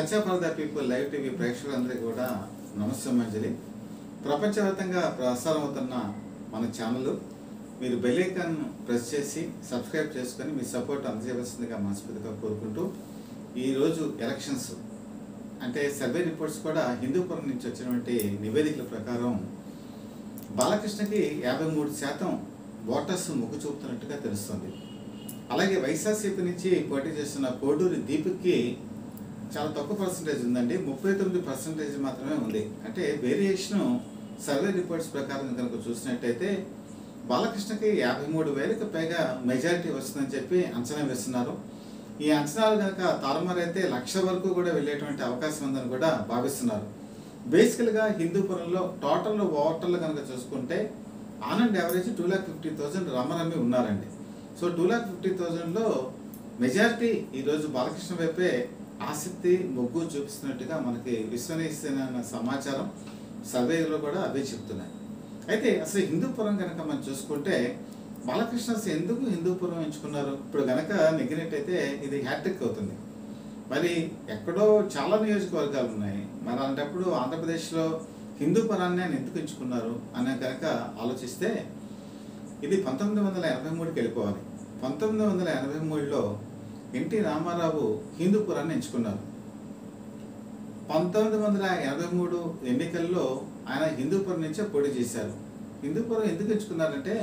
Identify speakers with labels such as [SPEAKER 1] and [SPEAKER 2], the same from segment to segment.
[SPEAKER 1] చర్చా for the people live TV ప్రేక్షకులందరికీ కూడా నమస్కారాంజలి. ప్రపంచవ్యాప్తంగా ప్రసారం అవుతున్న మన ఛానల్ మీరు బెల్ ఐకాన్ ప్రెస్ చేసి సబ్స్క్రైబ్ చేసుకొని మీ సపోర్ట్ అందజేయవలసిందిగా మనస్ఫూర్తిగా కోరుకుంటూ, ఈరోజు ఎలక్షన్స్ అంటే సర్వే రిపోర్ట్స్ కూడా హిందూపురం నుంచి వచ్చినటువంటి నివేదికల ప్రకారం బాలకృష్ణకి 53% ఓటర్స్ మొగ్గు చూపుతున్నట్టుగా తెలుస్తుంది. అలాగే వైఎస్ఆర్సీపీ నుంచి పోటీ చేస్తున్న కోడూరి దీపక్కి చాలా తక్కువ పర్సంటేజ్ ఉందండి, 39% మాత్రమే ఉంది. అంటే వేరియేషను సర్వే రిపోర్ట్స్ ప్రకారం కనుక చూసినట్టయితే బాలకృష్ణకి 53,000కి పైగా మెజారిటీ వస్తుందని చెప్పి అంచనా వేస్తున్నారు. ఈ అంచనాలు కనుక తారుమారైతే 1,00,000 వరకు కూడా వెళ్ళేటువంటి అవకాశం ఉందని కూడా భావిస్తున్నారు. బేసికల్గా హిందూపురంలో టోటల్ ఓటర్లు కనుక చూసుకుంటే ఆన్ అండ్ యావరేజ్ 2,50,000 రమ్మరమ్మి ఉన్నారండి. సో 2,50,000లో మెజారిటీ ఈరోజు బాలకృష్ణ వైపే ఆసక్తి మొగ్గు చూపిస్తున్నట్టుగా మనకి విశ్వసనీయమైన సమాచారం సర్వేలో కూడా అవే చెప్తున్నాయి. అయితే అసలు హిందూపురం కనుక మనం చూసుకుంటే బాలకృష్ణ ఎందుకు హిందూపురం ఎంచుకున్నారు? ఇప్పుడు కనుక నెగ్గినట్టయితే ఇది హ్యాట్రిక్ అవుతుంది. మరి ఎక్కడో చాలా నియోజకవర్గాలు ఉన్నాయి, మరి అలాంటప్పుడు ఆంధ్రప్రదేశ్లో హిందూపురాన్ని ఆయన ఎందుకు ఎంచుకున్నారు అని కనుక ఆలోచిస్తే ఇది 1983కి వెళ్ళిపోవాలి. 1983లో ఎన్టీ రామారావు హిందూపురాన్ని ఎంచుకున్నారు. 1983 ఎన్నికల్లో ఆయన హిందూపురం నుంచే పోటీ చేశారు. హిందూపురం ఎందుకు ఎంచుకున్నారంటే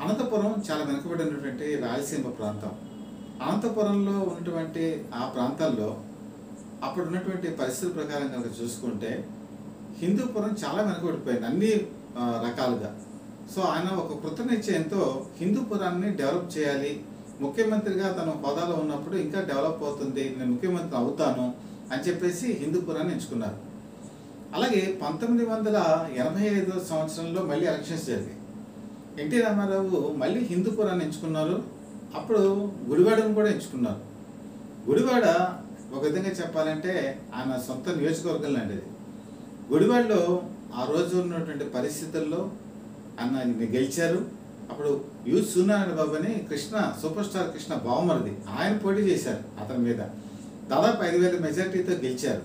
[SPEAKER 1] అనంతపురం చాలా వెనుకబడినటువంటి రాయలసీమ ప్రాంతం. అనంతపురంలో ఉన్నటువంటి ఆ ప్రాంతాల్లో అప్పుడు ఉన్నటువంటి పరిస్థితుల ప్రకారం కనుక చూసుకుంటే హిందూపురం చాలా వెనుకబడిపోయింది అన్ని రకాలుగా. సో ఆయన ఒక కృతనిశ్చయంతో హిందూపురాన్ని డెవలప్ చేయాలి, ముఖ్యమంత్రిగా తన హోదాలో ఉన్నప్పుడు ఇంకా డెవలప్ అవుతుంది, నేను ముఖ్యమంత్రి అవుతాను అని చెప్పేసి హిందూపురాన్ని ఎంచుకున్నారు. అలాగే 1985 సంవత్సరంలో మళ్ళీ ఎలక్షన్స్ జరిగాయి. ఎన్టీ రామారావు మళ్ళీ హిందూపురాన్ని ఎంచుకున్నారు. అప్పుడు గుడివాడను కూడా ఎంచుకున్నారు. గుడివాడ ఒక విధంగా చెప్పాలంటే ఆయన సొంత నియోజకవర్గం లాంటిది. గుడివాడలో ఆ రోజు ఉన్నటువంటి పరిస్థితుల్లో ఆయన గెలిచారు. అప్పుడు యు సూర్యనారాయణ బాబు అని కృష్ణ సూపర్ స్టార్ కృష్ణ బావమరిది ఆయన పోటీ చేశారు. అతని మీద దాదాపు 5,000 మెజార్టీతో గెలిచారు.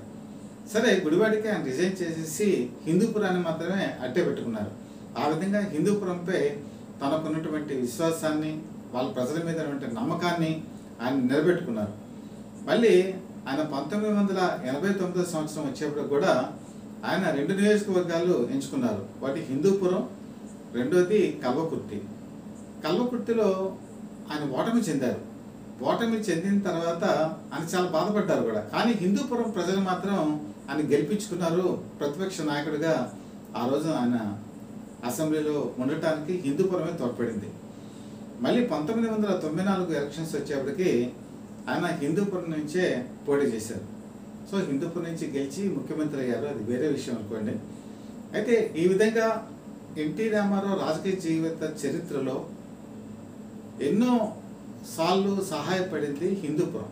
[SPEAKER 1] సరే, గుడివాడికి ఆయన రిజైన్ చేసేసి హిందూపురాన్ని మాత్రమే అట్టే పెట్టుకున్నారు. ఆ విధంగా హిందూపురంపై తనకున్నటువంటి విశ్వాసాన్ని, వాళ్ళ ప్రజల మీద ఉన్నటువంటి నమ్మకాన్ని ఆయన నిలబెట్టుకున్నారు. మళ్ళీ ఆయన 1989 సంవత్సరం వచ్చేప్పుడు కూడా ఆయన 2 నియోజకవర్గాలు ఎంచుకున్నారు. ఒకటి హిందూపురం, రెండోది కల్వకుర్తి. కల్వకుర్తిలో ఆయన ఓటమి చెందారు. ఓటమి చెందిన తర్వాత ఆయన చాలా బాధపడ్డారు కూడా. కానీ హిందూపురం ప్రజలు మాత్రం ఆయన గెలిపించుకున్నారు. ప్రతిపక్ష నాయకుడిగా ఆ రోజు ఆయన అసెంబ్లీలో ఉండటానికి హిందూపురమే తోడ్పడింది. మళ్ళీ 1994 ఎలక్షన్స్ వచ్చేప్పటికి ఆయన హిందూపురం నుంచే పోటీ చేశారు. సో హిందూపురం నుంచి గెలిచి ముఖ్యమంత్రి అయ్యారు, అది వేరే విషయం అనుకోండి. అయితే ఈ విధంగా ఎన్టీ రామారావు రాజకీయ జీవిత చరిత్రలో ఎన్నో సార్లు సహాయపడింది హిందూపురం.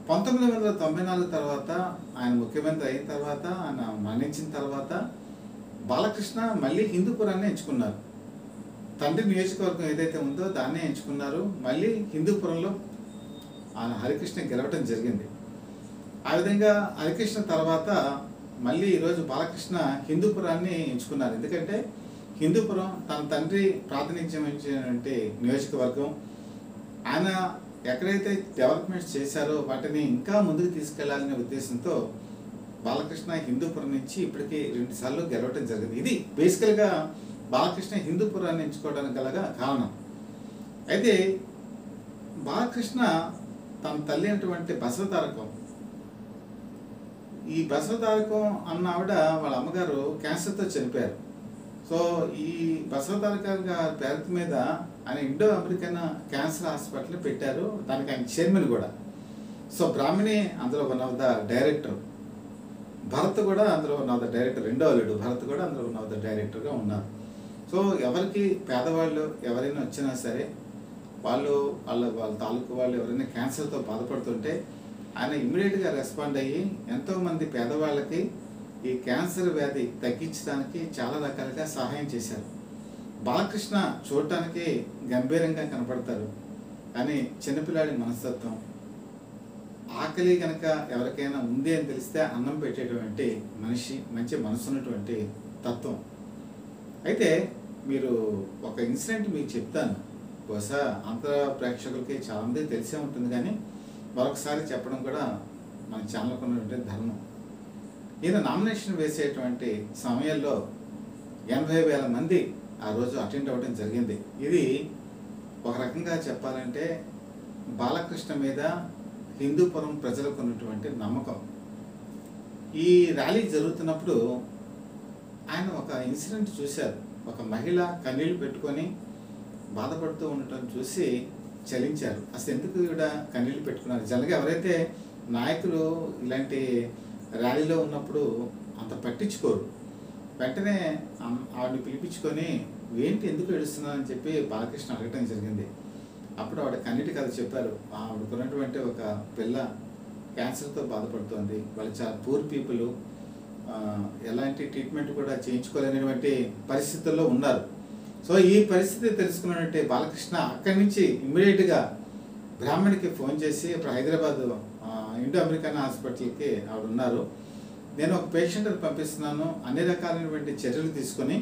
[SPEAKER 1] 1994 తర్వాత ఆయన ముఖ్యమంత్రి అయిన తర్వాత, ఆయన మరణించిన తర్వాత బాలకృష్ణ మళ్ళీ హిందూపురాన్ని ఎంచుకున్నారు. తండ్రి నియోజకవర్గం ఏదైతే ఉందో దాన్నే ఎంచుకున్నారు. మళ్ళీ హిందూపురంలో ఆయన హరికృష్ణ గెలవటం జరిగింది. ఆ విధంగా హరికృష్ణ తర్వాత మళ్ళీ ఈరోజు బాలకృష్ణ హిందూపురాన్ని ఎంచుకున్నారు. ఎందుకంటే హిందూపురం తన తండ్రి ప్రాతినిధ్యం వహించినటువంటి నియోజకవర్గం. ఆయన ఎక్కడైతే డెవలప్మెంట్స్ చేశారో వాటిని ఇంకా ముందుకు తీసుకెళ్లాలనే ఉద్దేశంతో బాలకృష్ణ హిందూపురం నుంచి ఇప్పటికీ 2 సార్లు గెలవటం జరిగింది. ఇది బేసికల్గా బాలకృష్ణ హిందూపురాన్ని ఎంచుకోవడానికి గల కారణం. అయితే బాలకృష్ణ తన తల్లి అయినటువంటి బసవతారకం, ఈ బసవతారకం అన్న ఆవిడ వాళ్ళ అమ్మగారు క్యాన్సర్తో చనిపోయారు. సో ఈ బసవతారకం గారి పేరు మీద ఆయన ఇండో అమెరికన్ క్యాన్సర్ హాస్పిటల్ పెట్టారు. దానికి ఆయన చైర్మన్ కూడా. సో బ్రాహ్మణి అందులో one of the director, Bharat కూడా అందులో వన్ ఆఫ్ ద డైరెక్టర్, రెండో అల్లుడు భరత్ కూడా అందులో వన్ ఆఫ్ ద డైరెక్టర్గా ఉన్నారు. సో ఎవరికి పేదవాళ్ళు ఎవరైనా వచ్చినా సరే వాళ్ళ తాలూకు వాళ్ళు ఎవరైనా క్యాన్సర్తో బాధపడుతుంటే ఆయన ఇమ్మీడియట్గా రెస్పాండ్ అయ్యి ఎంతోమంది పేదవాళ్ళకి ఈ క్యాన్సర్ వ్యాధి తగ్గించడానికి చాలా రకాలుగా సహాయం చేశారు. బాలకృష్ణ చూడటానికి గంభీరంగా కనపడతారు, కానీ చిన్నపిల్లాడి మనస్తత్వం, ఆకలి కనుక ఎవరికైనా ఉంది అని తెలిస్తే అన్నం పెట్టేటువంటి మనిషి, మంచి మనసున్నటువంటి తత్వం. అయితే మీరు ఒక ఇన్సిడెంట్ మీకు చెప్తాను. బహుశా ఆంధ్ర ప్రేక్షకులకి చాలామంది తెలిసే ఉంటుంది, కానీ మరొకసారి చెప్పడం కూడా మన ఛానల్కి ఉన్నటువంటి ధర్మం. ఈయన నామినేషన్ వేసేటువంటి సమయంలో 80,000 మంది ఆ రోజు అటెండ్ అవ్వడం జరిగింది. ఇది ఒక రకంగా చెప్పాలంటే బాలకృష్ణ మీద హిందూపురం ప్రజలకు ఉన్నటువంటి నమ్మకం. ఈ ర్యాలీ జరుగుతున్నప్పుడు ఆయన ఒక ఇన్సిడెంట్ చూశారు. ఒక మహిళ కన్నీళ్లు పెట్టుకొని బాధపడుతూ ఉండటం చూసి చలించారు. అసలు ఎందుకు ఈవిడ కన్నీళ్లు పెట్టుకున్నారు? జనరల్గా ఎవరైతే నాయకులు ఇలాంటి ర్యాలీలో ఉన్నప్పుడు అంత పట్టించుకోరు. వెంటనే ఆవిడని పిలిపించుకొని ఏంటి ఎందుకు ఏడుస్తున్నారని చెప్పి బాలకృష్ణ అడగటం జరిగింది. అప్పుడు ఆవిడ కన్నీటి కథ చెప్పారు. ఆవిడకున్నటువంటి ఒక పిల్ల క్యాన్సర్తో బాధపడుతోంది. వాళ్ళు చాలా పూర్ పీపుల్, ఎలాంటి ట్రీట్మెంట్ కూడా చేయించుకోలేనటువంటి పరిస్థితుల్లో ఉన్నారు. సో ఈ పరిస్థితి తెలుసుకున్నటువంటి బాలకృష్ణ అక్కడి నుంచి ఇమ్మీడియట్గా బ్రాహ్మణికి ఫోన్ చేసి, ఇప్పుడు హైదరాబాద్ ఇండో అమెరికన్ హాస్పిటల్కి ఆవిడ ఉన్నారు, నేను ఒక పేషెంట్ని పంపిస్తున్నాను, అన్ని రకాలైనటువంటి చర్యలు తీసుకొని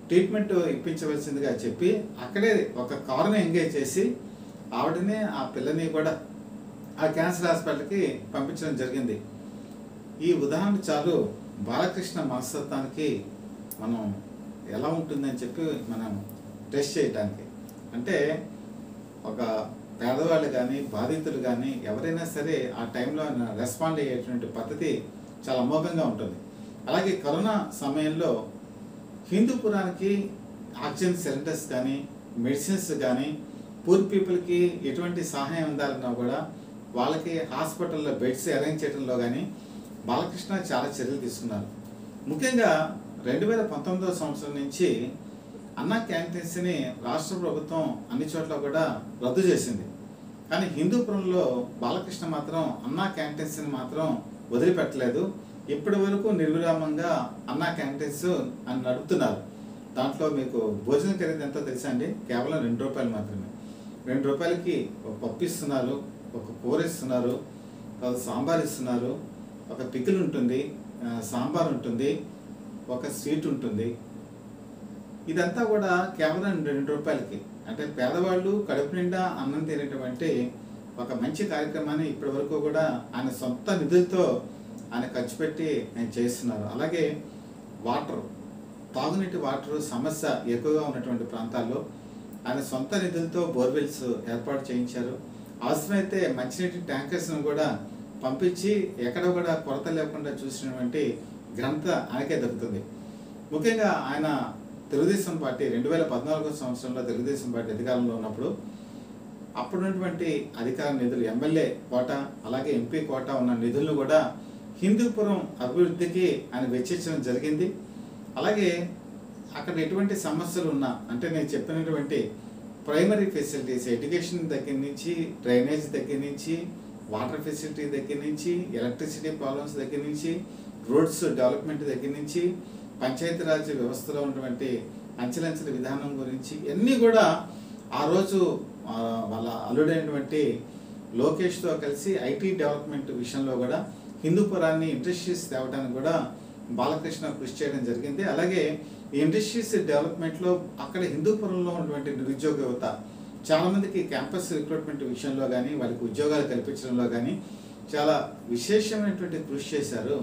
[SPEAKER 1] ట్రీట్మెంట్ ఇప్పించవలసిందిగా చెప్పి అక్కడే ఒక కారుని ఎంగేజ్ చేసి ఆవిడని ఆ పిల్లని కూడా ఆ క్యాన్సర్ హాస్పిటల్కి పంపించడం జరిగింది. ఈ ఉదాహరణ చాలు బాలకృష్ణ మనస్తత్వానికి మనం ఎలా ఉంటుందని చెప్పి మనం టెస్ట్ చేయడానికి. అంటే ఒక పేదవాళ్ళు కానీ బాధితులు కానీ ఎవరైనా సరే ఆ టైంలో రెస్పాండ్ అయ్యేటువంటి పద్ధతి చాలా అమోఘంగా ఉంటుంది. అలాగే కరోనా సమయంలో హిందూపురానికి ఆక్సిజన్ సిలిండర్స్ కానీ మెడిసిన్స్ కానీ పూర్ పీపుల్కి ఎటువంటి సహాయం అందాలన్నా కూడా వాళ్ళకి హాస్పిటల్లో బెడ్స్ అరేంజ్ చేయడంలో కానీ బాలకృష్ణ చాలా చర్యలు తీసుకున్నారు. ముఖ్యంగా 2019వ సంవత్సరం నుంచి అన్నా క్యాంటీన్స్ని రాష్ట్ర ప్రభుత్వం అన్ని చోట్ల కూడా రద్దు చేసింది. కానీ హిందూపురంలో బాలకృష్ణ మాత్రం అన్నా క్యాంటీన్స్ని మాత్రం వదిలిపెట్టలేదు. ఇప్పటి వరకు నిర్విరామంగా అన్నా క్యాంటీన్స్ అని నడుపుతున్నారు. దాంట్లో మీకు భోజనం ఖరీదు ఎంతో తెలుసా అండి? కేవలం ₹2 మాత్రమే. ₹2కి ఒక పప్పు ఇస్తున్నారు, ఒక కూర ఇస్తున్నారు, తర్వాత సాంబార్ ఇస్తున్నారు, ఒక పికిల్ ఉంటుంది, సాంబార్ ఉంటుంది, ఒక స్వీట్ ఉంటుంది. ఇదంతా కూడా కేవలం ₹2. అంటే పేదవాళ్ళు కడుపు నిండా అన్నం తినేటువంటి ఒక మంచి కార్యక్రమాన్ని ఇప్పటి వరకు కూడా ఆయన సొంత నిధులతో ఆయన ఖర్చు పెట్టి ఆయన చేస్తున్నారు. అలాగే వాటర్, తాగునీటి వాటర్ సమస్య ఎక్కువగా ఉన్నటువంటి ప్రాంతాల్లో ఆయన సొంత నిధులతో బోర్వెల్స్ ఏర్పాటు చేయించారు. అవసరమైతే మంచినీటి ట్యాంకర్స్ను కూడా పంపించి ఎక్కడ కూడా కొరత లేకుండా చూసినటువంటి ఘనత ఆయనకే దక్కుతుంది. ముఖ్యంగా ఆయన తెలుగుదేశం పార్టీ 2014 సంవత్సరంలో తెలుగుదేశం పార్టీ అధికారంలో ఉన్నప్పుడు అప్పుడున్నటువంటి అధికార నిధులు, ఎమ్మెల్యే కోటా అలాగే ఎంపీ కోటా ఉన్న నిధులను కూడా హిందూపురం అభివృద్ధికి ఆయన వెచ్చించడం జరిగింది. అలాగే అక్కడ ఎటువంటి సమస్యలు ఉన్నా, అంటే నేను చెప్పినటువంటి ప్రైమరీ ఫెసిలిటీస్, ఎడ్యుకేషన్ దగ్గర నుంచి, డ్రైనేజ్ దగ్గర నుంచి, వాటర్ ఫెసిలిటీ దగ్గర నుంచి, ఎలక్ట్రిసిటీ ప్రాబ్లమ్స్ దగ్గర నుంచి, రోడ్స్ డెవలప్మెంట్ దగ్గర నుంచి, పంచాయతీరాజ్ వ్యవస్థలో ఉన్నటువంటి అంచెలంచెల విధానం గురించి అన్నీ కూడా ఆ రోజు వాళ్ళ అల్లుడైనటువంటి లోకేష్తో కలిసి ఐటీ డెవలప్మెంట్ విషయంలో కూడా హిందూపురాన్ని ఇండస్ట్రీస్ తేవడానికి కూడా బాలకృష్ణ కృషి చేయడం జరిగింది. అలాగే ఈ ఇండస్ట్రీస్ డెవలప్మెంట్లో అక్కడ హిందూపురంలో ఉన్నటువంటి నిరుద్యోగ యువత చాలామందికి క్యాంపస్ రిక్రూట్మెంట్ విషయంలో కానీ వాళ్ళకి ఉద్యోగాలు కల్పించడంలో కానీ చాలా విశేషమైనటువంటి కృషి చేశారు.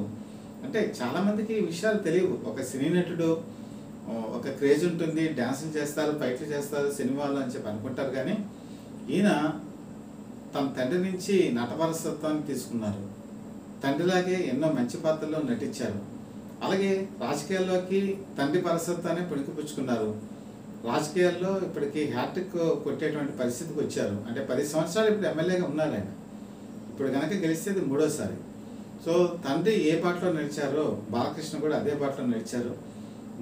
[SPEAKER 1] అంటే చాలామందికి ఈ విషయాలు తెలియవు. ఒక సినీ నటుడు ఒక క్రేజ్ ఉంటుంది, డ్యాన్సులు చేస్తారు, ఫైట్లు చేస్తారు సినిమాలు అని చెప్పి అనుకుంటారు. కానీ ఈయన తన తండ్రి నుంచి నటవారసత్వాన్ని తీసుకున్నారు. తండ్రిలాగే ఎన్నో మంచి పాత్రల్లో నటించారు. అలాగే రాజకీయాల్లోకి తండ్రి వారసత్వాన్ని పుణికిపుచ్చుకున్నారు. రాజకీయాల్లో ఇప్పటికి హ్యాట్రిక్ కొట్టేటువంటి పరిస్థితికి వచ్చారు. అంటే 10 సంవత్సరాలు ఇప్పుడు ఎమ్మెల్యేగా ఉన్నారు ఆయన. ఇప్పుడు కనుక గెలిస్తే ఇది 3వసారి. సో తండ్రి ఏ బాటలో నడిచారో బాలకృష్ణ కూడా అదే బాటలో నడిచారు.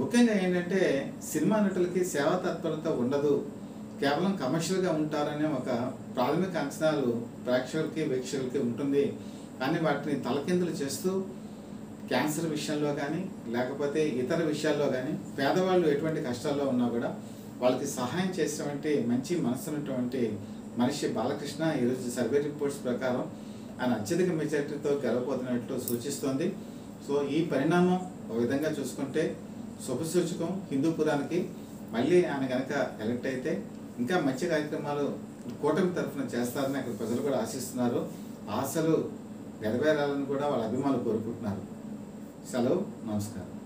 [SPEAKER 1] ముఖ్యంగా ఏంటంటే సినిమా నటులకి సేవా తత్పరత ఉండదు, కేవలం కమర్షియల్గా ఉంటారనే ఒక ప్రాథమిక అంచనాలు ప్రేక్షకులకి వీక్షకులకి ఉంటుంది. కానీ వాటిని తలకిందులు చేస్తూ క్యాన్సర్ విషయంలో కానీ లేకపోతే ఇతర విషయాల్లో కానీ పేదవాళ్ళు ఎటువంటి కష్టాల్లో ఉన్నా కూడా వాళ్ళకి సహాయం చేసేటువంటి మంచి మనసున్నటువంటి మనిషి బాలకృష్ణ. ఈరోజు సర్వే రిపోర్ట్స్ ప్రకారం ఆయన అత్యధిక మెజార్టీతో గెలవబోతున్నట్లు సూచిస్తోంది. సో ఈ పరిణామం ఒక విధంగా చూసుకుంటే శుభసూచకం హిందూపురానికి. మళ్ళీ ఆయన కనుక ఎలక్ట్ అయితే ఇంకా మంచి కార్యక్రమాలు కూటమి తరఫున చేస్తారని అక్కడ ప్రజలు కూడా ఆశిస్తున్నారు. ఆశలు నెరవేరాలని కూడా వాళ్ళ అభిమానులు కోరుకుంటున్నారు. సెలవు, నమస్కారం.